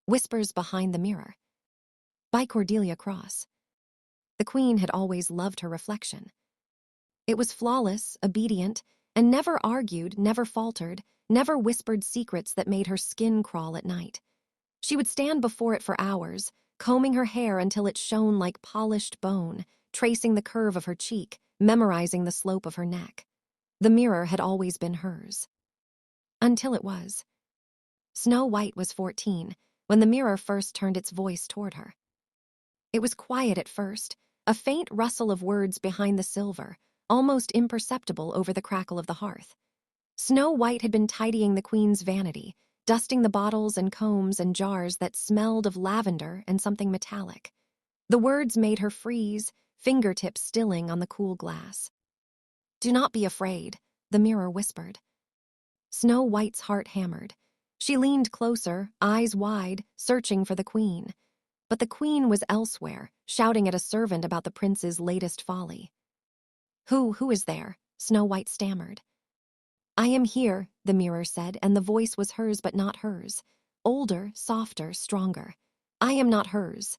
Whispers Behind the Mirror, by Cordelia Cross. The queen had always loved her reflection. It was flawless, obedient, and never argued, never faltered, never whispered secrets that made her skin crawl at night. She would stand before it for hours, combing her hair until it shone like polished bone, tracing the curve of her cheek, memorizing the slope of her neck. The mirror had always been hers. Until it was. Snow White was 14 when the mirror first turned its voice toward her. It was quiet at first, a faint rustle of words behind the silver, almost imperceptible over the crackle of the hearth. Snow White had been tidying the queen's vanity, dusting the bottles and combs and jars that smelled of lavender and something metallic. The words made her freeze, fingertips stilling on the cool glass. "Do not be afraid," the mirror whispered. Snow White's heart hammered. She leaned closer, eyes wide, searching for the queen. But the queen was elsewhere, shouting at a servant about the prince's latest folly. Who is there?" Snow White stammered. "I am here," the mirror said, and the voice was hers but not hers. Older, softer, stronger. "I am not hers."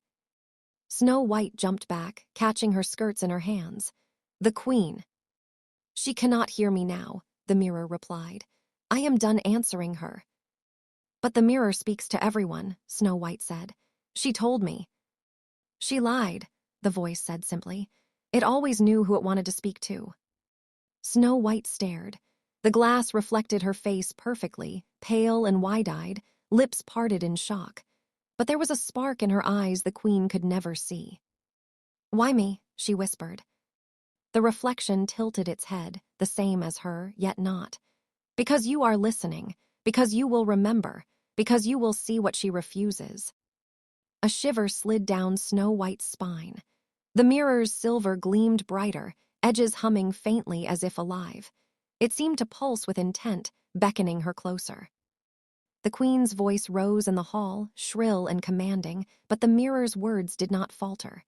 Snow White jumped back, catching her skirts in her hands. "The queen." "She cannot hear me now," the mirror replied. "I am done answering her." "But the mirror speaks to everyone," Snow White said. "She told me." "She lied," the voice said simply. "It always knew who it wanted to speak to." Snow White stared. The glass reflected her face perfectly, pale and wide-eyed, lips parted in shock. But there was a spark in her eyes the queen could never see. "Why me?" she whispered. The reflection tilted its head, the same as her, yet not. "Because you are listening, because you will remember, because you will see what she refuses." A shiver slid down Snow White's spine. The mirror's silver gleamed brighter, edges humming faintly as if alive. It seemed to pulse with intent, beckoning her closer. The queen's voice rose in the hall, shrill and commanding, but the mirror's words did not falter.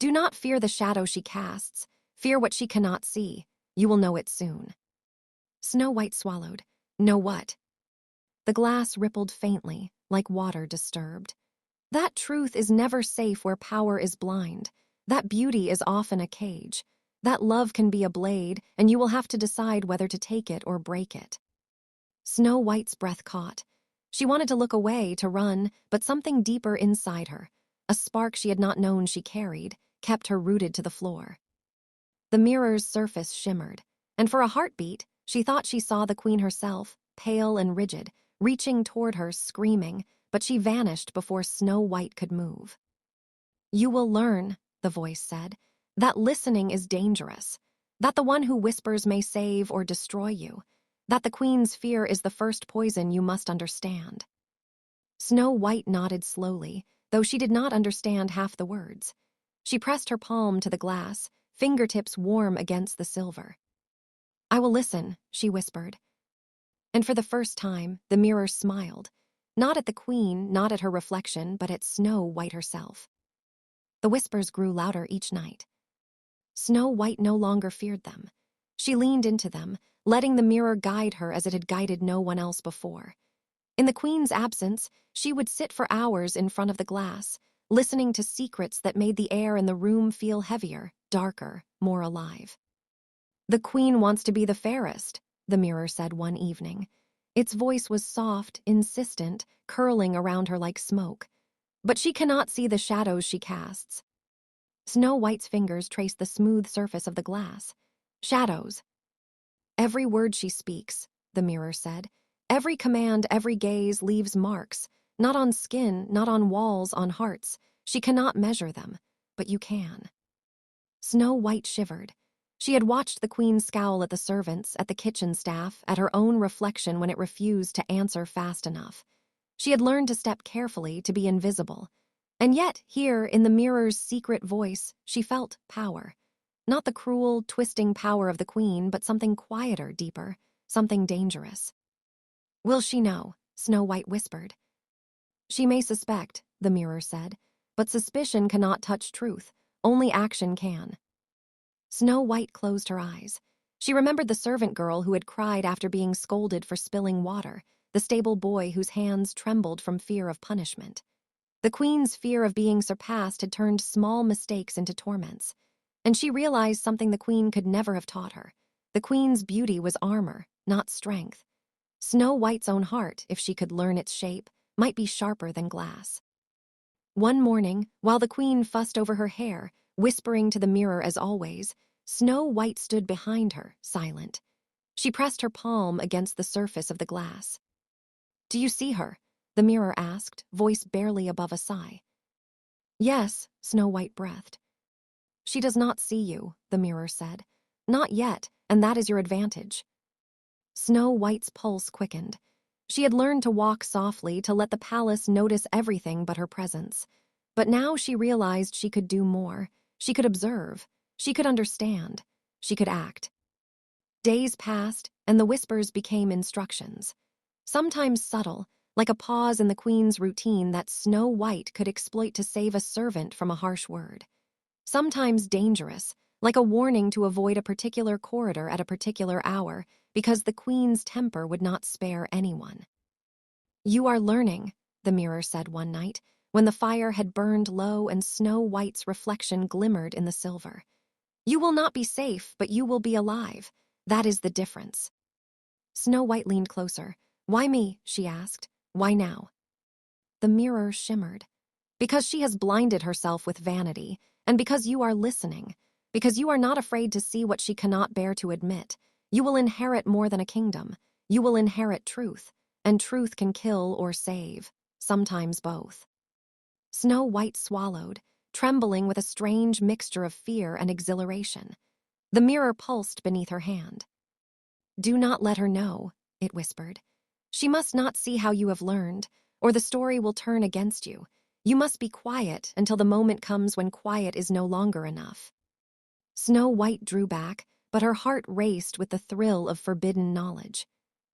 "Do not fear the shadow she casts. Fear what she cannot see. You will know it soon." Snow White swallowed. "Know what?" The glass rippled faintly, like water disturbed. "That truth is never safe where power is blind. That beauty is often a cage. That love can be a blade, and you will have to decide whether to take it or break it." Snow White's breath caught. She wanted to look away, to run, but something deeper inside her, a spark she had not known she carried, kept her rooted to the floor. The mirror's surface shimmered, and for a heartbeat, she thought she saw the queen herself, pale and rigid, reaching toward her, screaming, but she vanished before Snow White could move. "You will learn," the voice said, "that listening is dangerous, that the one who whispers may save or destroy you, that the queen's fear is the first poison you must understand." Snow White nodded slowly, though she did not understand half the words. She pressed her palm to the glass, fingertips warm against the silver. "I will listen," she whispered. And for the first time, the mirror smiled, not at the queen, not at her reflection, but at Snow White herself. The whispers grew louder each night. Snow White no longer feared them. She leaned into them, letting the mirror guide her as it had guided no one else before. In the queen's absence, she would sit for hours in front of the glass, listening to secrets that made the air in the room feel heavier, darker, more alive. "The queen wants to be the fairest," the mirror said one evening. Its voice was soft, insistent, curling around her like smoke. "But she cannot see the shadows she casts." Snow White's fingers traced the smooth surface of the glass. "Shadows." "Every word she speaks," the mirror said. "Every command, every gaze leaves marks, not on skin, not on walls, on hearts. She cannot measure them, but you can." Snow White shivered. She had watched the queen scowl at the servants, at the kitchen staff, at her own reflection when it refused to answer fast enough. She had learned to step carefully, to be invisible. And yet, here, in the mirror's secret voice, she felt power. Not the cruel, twisting power of the queen, but something quieter, deeper, something dangerous. "Will she know?" Snow White whispered. "She may suspect," the mirror said, "but suspicion cannot touch truth. Only action can." Snow White closed her eyes. She remembered the servant girl who had cried after being scolded for spilling water, the stable boy whose hands trembled from fear of punishment. The queen's fear of being surpassed had turned small mistakes into torments, and she realized something the queen could never have taught her. The queen's beauty was armor, not strength. Snow White's own heart, if she could learn its shape, might be sharper than glass. One morning, while the queen fussed over her hair, whispering to the mirror as always, Snow White stood behind her, silent. She pressed her palm against the surface of the glass. "Do you see her?" the mirror asked, voice barely above a sigh. "Yes," Snow White breathed. "She does not see you," the mirror said. "Not yet, and that is your advantage." Snow White's pulse quickened. She had learned to walk softly, to let the palace notice everything but her presence. But now she realized she could do more. She could observe. She could understand. She could act. Days passed, and the whispers became instructions. Sometimes subtle, like a pause in the queen's routine that Snow White could exploit to save a servant from a harsh word. Sometimes dangerous, like a warning to avoid a particular corridor at a particular hour, because the queen's temper would not spare anyone. "You are learning," the mirror said one night, when the fire had burned low and Snow White's reflection glimmered in the silver. "You will not be safe, but you will be alive. That is the difference." Snow White leaned closer. "Why me?" she asked. "Why now?" The mirror shimmered. "Because she has blinded herself with vanity, and because you are listening, because you are not afraid to see what she cannot bear to admit. You will inherit more than a kingdom. You will inherit truth, and truth can kill or save, sometimes both." Snow White swallowed, trembling with a strange mixture of fear and exhilaration. The mirror pulsed beneath her hand. "Do not let her know," it whispered. "She must not see how you have learned, or the story will turn against you. You must be quiet until the moment comes when quiet is no longer enough." Snow White drew back, but her heart raced with the thrill of forbidden knowledge.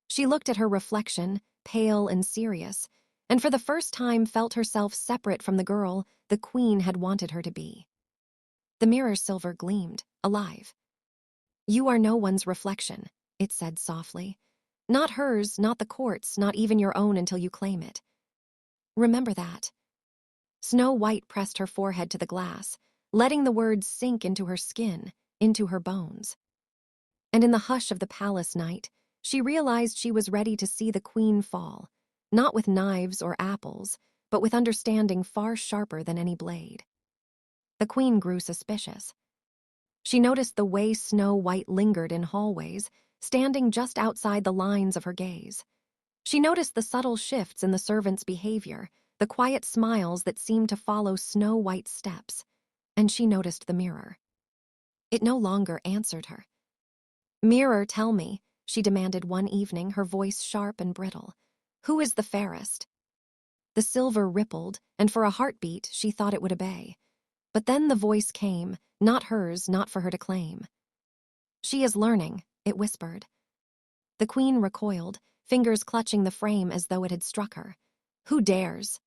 She looked at her reflection, pale and serious, and for the first time felt herself separate from the girl the queen had wanted her to be. The mirror's silver gleamed, alive. "You are no one's reflection," it said softly. "Not hers, not the court's, not even your own until you claim it. Remember that." Snow White pressed her forehead to the glass, letting the words sink into her skin, into her bones. And in the hush of the palace night, she realized she was ready to see the queen fall, not with knives or apples, but with understanding far sharper than any blade. The queen grew suspicious. She noticed the way Snow White lingered in hallways, standing just outside the lines of her gaze. She noticed the subtle shifts in the servants' behavior, the quiet smiles that seemed to follow Snow White's steps, and she noticed the mirror. It no longer answered her. "Mirror, tell me," she demanded one evening, her voice sharp and brittle. "Who is the fairest?" The silver rippled, and for a heartbeat she thought it would obey. But then the voice came, not hers, not for her to claim. "She is learning," it whispered. The queen recoiled, fingers clutching the frame as though it had struck her. "Who dares?"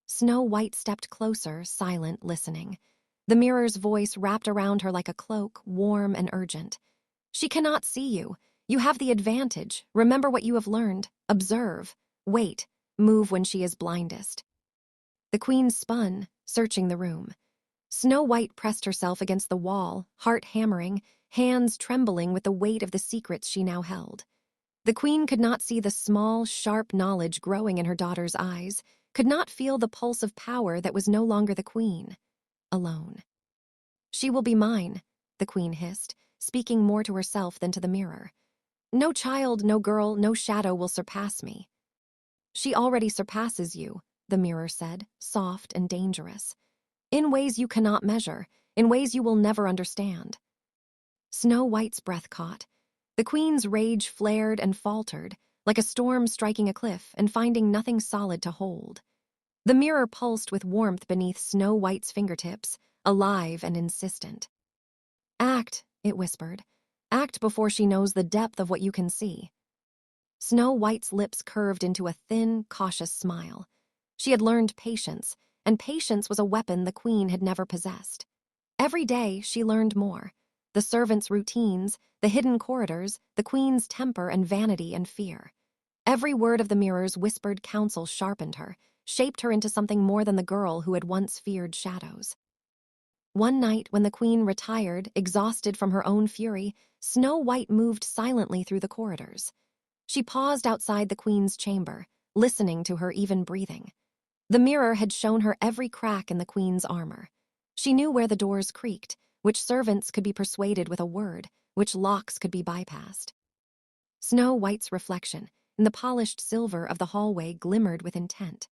Snow White stepped closer, silent, listening. The mirror's voice wrapped around her like a cloak, warm and urgent. "She cannot see you. You have the advantage. Remember what you have learned. Observe. Wait. Move when she is blindest." The queen spun, searching the room. Snow White pressed herself against the wall, heart hammering, hands trembling with the weight of the secrets she now held. The queen could not see the small, sharp knowledge growing in her daughter's eyes, could not feel the pulse of power that was no longer the queen. Alone. "She will be mine," the queen hissed, speaking more to herself than to the mirror. "No child, no girl, no shadow will surpass me." "She already surpasses you," the mirror said, soft and dangerous. "In ways you cannot measure, in ways you will never understand." Snow White's breath caught. The queen's rage flared and faltered, like a storm striking a cliff and finding nothing solid to hold. The mirror pulsed with warmth beneath Snow White's fingertips, alive and insistent. "Act," it whispered. "Act before she knows the depth of what you can see." Snow White's lips curved into a thin, cautious smile. She had learned patience, and patience was a weapon the queen had never possessed. Every day she learned more. The servants' routines, the hidden corridors, the queen's temper and vanity and fear. Every word of the mirror's whispered counsel sharpened her, shaped her into something more than the girl who had once feared shadows. One night, when the queen retired, exhausted from her own fury, Snow White moved silently through the corridors. She paused outside the queen's chamber, listening to her even breathing. The mirror had shown her every crack in the queen's armor. She knew where the doors creaked, which servants could be persuaded with a word, which locks could be bypassed. Snow White's reflection in the polished silver of the hallway glimmered with intent.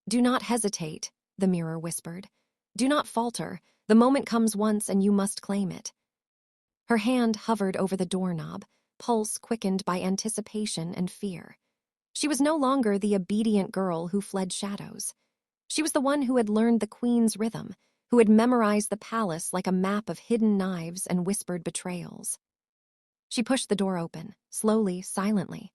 "Do not hesitate," the mirror whispered. "Do not falter. The moment comes once and you must claim it." Her hand hovered over the doorknob, pulse quickened by anticipation and fear. She was no longer the obedient girl who fled shadows. She was the one who had learned the queen's rhythm, who had memorized the palace like a map of hidden knives and whispered betrayals. She pushed the door open, slowly, silently.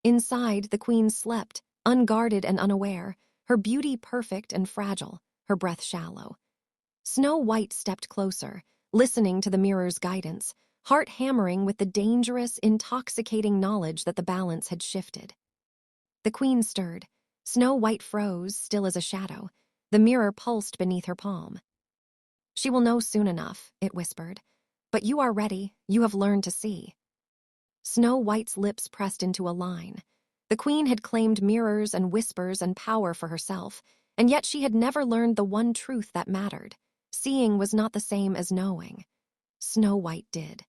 Inside, the queen slept, unguarded and unaware, her beauty perfect and fragile, her breath shallow. Snow White stepped closer, listening to the mirror's guidance, heart hammering with the dangerous, intoxicating knowledge that the balance had shifted. The queen stirred. Snow White froze, still as a shadow. The mirror pulsed beneath her palm. "She will know soon enough," it whispered. "But you are ready. You have learned to see." Snow White's lips pressed into a line. The queen had claimed mirrors and whispers and power for herself, and yet she had never learned the one truth that mattered. Seeing was not the same as knowing. Snow White did.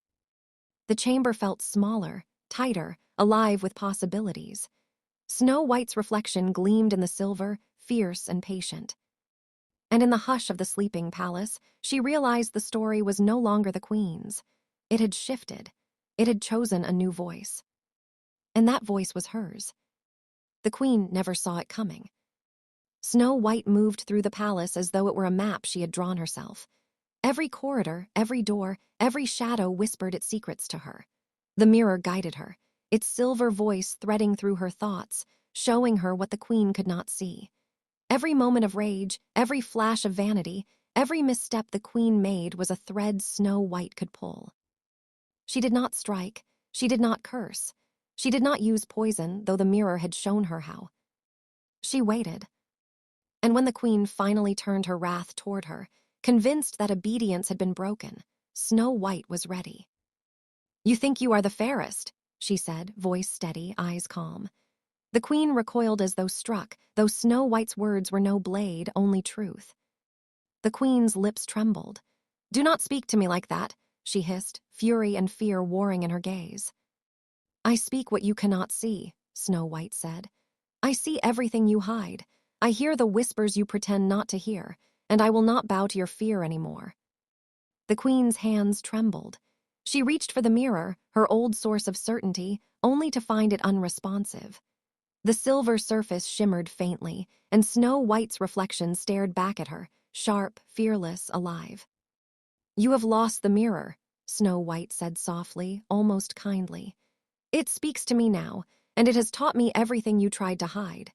The chamber felt smaller, tighter, alive with possibilities. Snow White's reflection gleamed in the silver, fierce and patient. And in the hush of the sleeping palace, she realized the story was no longer the queen's. It had shifted. It had chosen a new voice. And that voice was hers. The queen never saw it coming. Snow White moved through the palace as though it were a map she had drawn herself. Every corridor, every door, every shadow whispered its secrets to her. The mirror guided her, its silver voice threading through her thoughts, showing her what the queen could not see. Every moment of rage, every flash of vanity, every misstep the queen made was a thread Snow White could pull. She did not strike, she did not curse, she did not use poison, though the mirror had shown her how. She waited. And when the queen finally turned her wrath toward her, convinced that obedience had been broken, Snow White was ready. "You think you are the fairest," she said, voice steady, eyes calm. The queen recoiled as though struck, though Snow White's words were no blade, only truth. The queen's lips trembled. "Do not speak to me like that," she hissed, fury and fear warring in her gaze. "I speak what you cannot see," Snow White said. "I see everything you hide. I hear the whispers you pretend not to hear, and I will not bow to your fear anymore." The queen's hands trembled. She reached for the mirror, her old source of certainty, only to find it unresponsive. The silver surface shimmered faintly, and Snow White's reflection stared back at her, sharp, fearless, alive. "You have lost the mirror," Snow White said softly, almost kindly. "It speaks to me now, and it has taught me everything you tried to hide."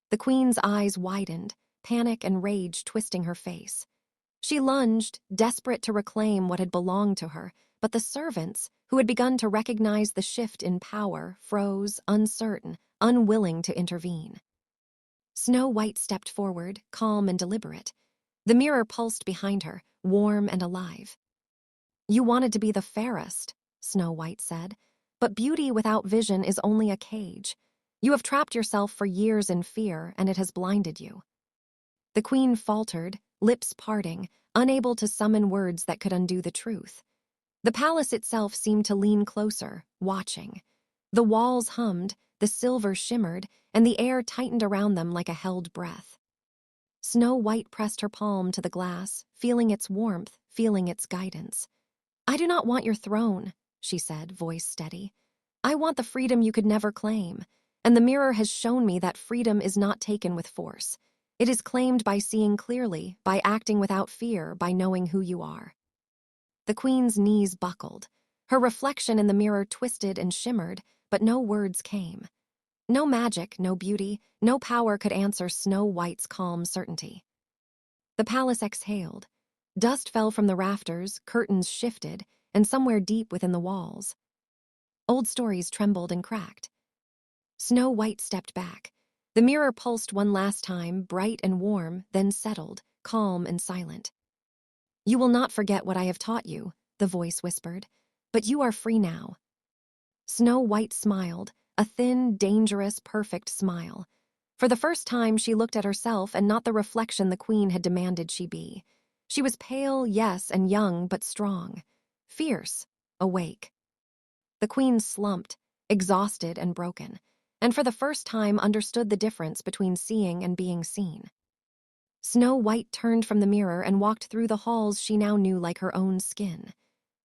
The queen's eyes widened, panic and rage twisting her face. She lunged, desperate to reclaim what had belonged to her, but the servants, who had begun to recognize the shift in power, froze, uncertain, unwilling to intervene. Snow White stepped forward, calm and deliberate. The mirror pulsed behind her, warm and alive. "You wanted to be the fairest," Snow White said, "but beauty without vision is only a cage. You have trapped yourself for years in fear, and it has blinded you." The queen faltered, lips parting, unable to summon words that could undo the truth. The palace itself seemed to lean closer, watching. The walls hummed, the silver shimmered, and the air tightened around them like a held breath. Snow White pressed her palm to the glass, feeling its warmth, feeling its guidance. "I do not want your throne," she said, voice steady. "I want the freedom you could never claim, and the mirror has shown me that freedom is not taken with force. It is claimed by seeing clearly, by acting without fear, by knowing who you are." The queen's knees buckled. Her reflection in the mirror twisted and shimmered, but no words came. No magic, no beauty, no power could answer Snow White's calm certainty. The palace exhaled. Dust fell from the rafters, curtains shifted, and somewhere deep within the walls, old stories trembled and cracked. Snow White stepped back. The mirror pulsed one last time, bright and warm, then settled, calm and silent. "You will not forget what I have taught you," the voice whispered, "but you are free now." Snow White smiled, a thin, dangerous, perfect smile. For the first time, she looked at herself and not the reflection the queen had demanded she be. She was pale, yes, and young, but strong. Fierce, awake. The queen slumped, exhausted and broken, and for the first time understood the difference between seeing and being seen. Snow White turned from the mirror and walked through the halls she now knew like her own skin.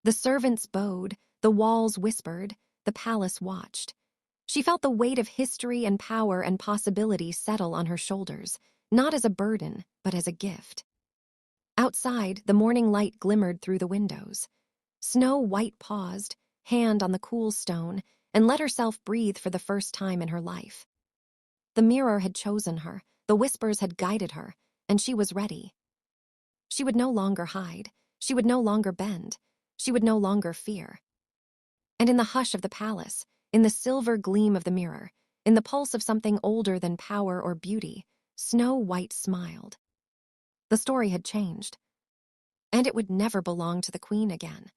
The servants bowed, the walls whispered, the palace watched. She felt the weight of history and power and possibility settle on her shoulders, not as a burden, but as a gift. Outside, the morning light glimmered through the windows. Snow White paused, hand on the cool stone, and let herself breathe for the first time in her life. The mirror had chosen her, the whispers had guided her, and she was ready. She would no longer hide, she would no longer bend, she would no longer fear. And in the hush of the palace, in the silver gleam of the mirror, in the pulse of something older than power or beauty, Snow White smiled. The story had changed, and it would never belong to the queen again.